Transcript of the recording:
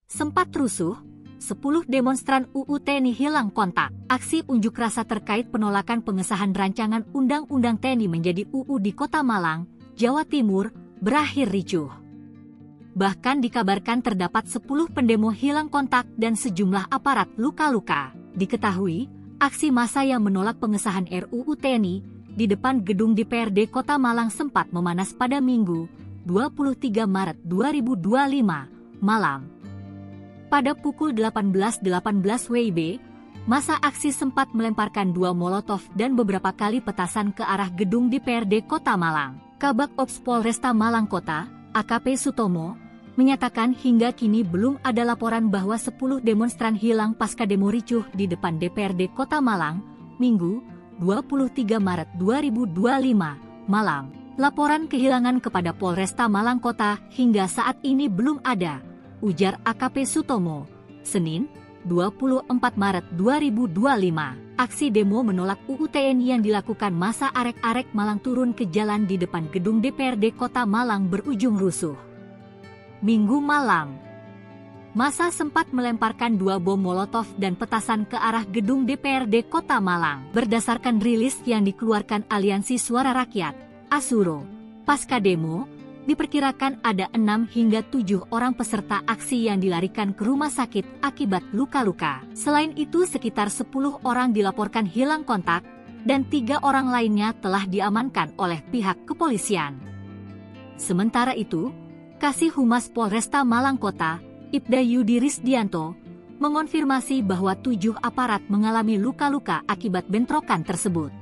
Sempat rusuh, 10 demonstran UU TNI hilang kontak. Aksi unjuk rasa terkait penolakan pengesahan rancangan Undang-Undang TNI menjadi UU di Kota Malang, Jawa Timur, berakhir ricuh. Bahkan dikabarkan terdapat 10 pendemo hilang kontak dan sejumlah aparat luka-luka. Diketahui, aksi massa yang menolak pengesahan RUU TNI di depan gedung DPRD Kota Malang sempat memanas pada Minggu, 23 Maret 2025, malam. Pada pukul 18.18 WIB, massa aksi sempat melemparkan 2 molotov dan beberapa kali petasan ke arah gedung DPRD Kota Malang. Kabak Ops Polresta Malang Kota, AKP Sutomo, menyatakan hingga kini belum ada laporan bahwa 10 demonstran hilang pasca demo ricuh di depan DPRD Kota Malang, Minggu, 23 Maret 2025, malam. Laporan kehilangan kepada Polresta Malang Kota hingga saat ini belum ada, ujar AKP Sutomo. Senin, 24 Maret 2025. Aksi demo menolak UU TNI yang dilakukan massa arek-arek Malang turun ke jalan di depan gedung DPRD Kota Malang berujung rusuh. Minggu malam, massa sempat melemparkan 2 bom molotov dan petasan ke arah gedung DPRD Kota Malang. Berdasarkan rilis yang dikeluarkan Aliansi Suara Rakyat, Asuro, pasca demo, diperkirakan ada 6 hingga 7 orang peserta aksi yang dilarikan ke rumah sakit akibat luka-luka. Selain itu sekitar 10 orang dilaporkan hilang kontak, dan 3 orang lainnya telah diamankan oleh pihak kepolisian. Sementara itu, Kasih Humas Polresta Malang Kota, Ibda Yudi Risdianto, mengonfirmasi bahwa 7 aparat mengalami luka-luka akibat bentrokan tersebut.